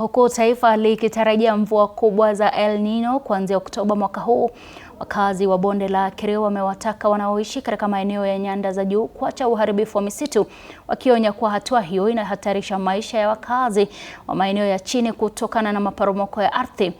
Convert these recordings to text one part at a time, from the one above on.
Huku taifa likitarajia mvua kubwa za El Nino kuanzia Oktoba mwaka huu, wakazi wa bonde la Kerio wamewataka wanaoishi katika maeneo ya nyanda za juu kuacha uharibifu wa misitu, wakionya kuwa hatua hiyo inahatarisha maisha ya wakazi wa maeneo ya chini kutokana na maporomoko ya ardhi.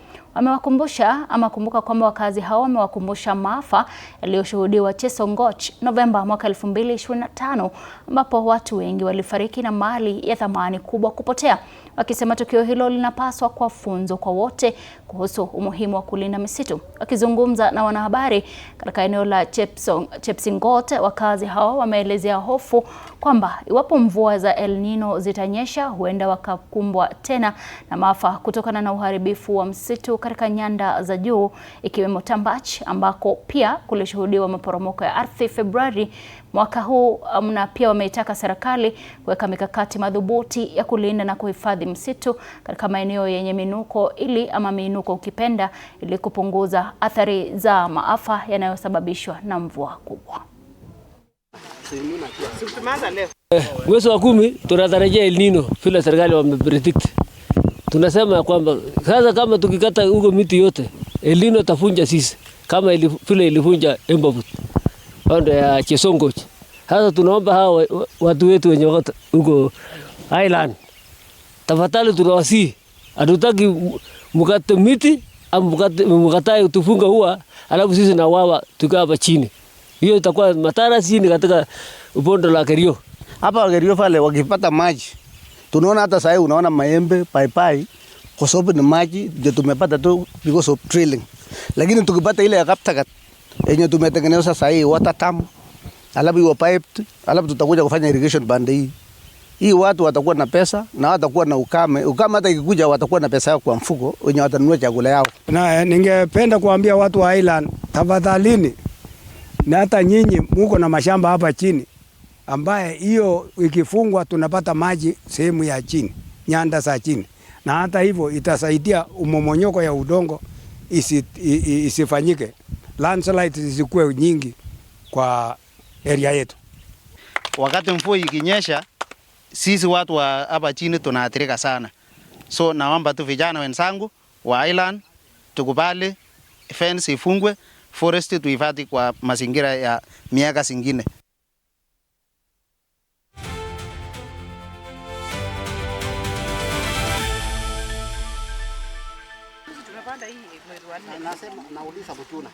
Kumbuka kwamba wakazi hao wamewakumbusha maafa yaliyoshuhudiwa Chesongoch Novemba mwaka 2025, ambapo watu wengi walifariki na mali ya thamani kubwa kupotea, wakisema tukio hilo linapaswa kuwa funzo kwa wote kuhusu umuhimu wa kulinda misitu. Wakizungumza na wanahabari katika eneo la Chepsingot, wakazi hao wameelezea hofu kwamba iwapo mvua za El Nino zitanyesha, huenda wakakumbwa tena na maafa kutokana na uharibifu wa msitu katika nyanda za juu, ikiwemo Tambach ambako pia kulishuhudiwa maporomoko ya ardhi Februari mwaka huu, na pia wameitaka serikali kuweka mikakati madhubuti ya kulinda na kuhifadhi msitu katika maeneo yenye minuko miinuko ukipenda, ili kupunguza athari za maafa yanayosababishwa na mvua kubwa. Mwezi wa 10 tunatarajia El Nino vile serikali wamepredict. Tunasema kwamba sasa kama tukikata huko miti yote, El Nino tafunja sisi kama vile ilifunja Embabut pande ya Chesongoch. Sasa tunaomba hawa watu wetu wenye huko Island, tafadhali tunawasihi, hatutaki mkate miti au mkatae tufunga huwa alafu sisi na wawa tukaa hapa chini. Hiyo itakuwa madhara chini katika bonde la Kerio. Hapa Kerio pale wakipata maji, tunaona hata sasa unaona maembe, paipai, kwa sababu ni maji ndio tumepata tu because of drilling. Lakini tukipata ile ya Kaptagat yenye tumetengeneza sasa water tam, alafu hiyo pipe, alafu tutakuja kufanya irrigation bande hii. Hii watu watakuwa na pesa na watakuwa na ukame. Ukame hata ikikuja watakuwa na pesa yao kwa mfuko wenye watanunua chakula yao. Na ningependa kuambia watu wa Island, tafadhalini, na hata nyinyi muko na mashamba hapa chini ambaye hiyo ikifungwa tunapata maji sehemu ya chini, nyanda za chini. Na hata hivyo itasaidia umomonyoko ya udongo isifanyike. Landslides zisikuwe nyingi kwa area yetu. Wakati mvua ikinyesha, sisi watu wa hapa chini tunaathirika sana. So naomba tu vijana wenzangu wa Island tukubali fence ifungwe, forest tuhifadhi kwa mazingira ya miaka zingine. Tunapanda hii mwezi wa 4. Nasema nauliza Butuna.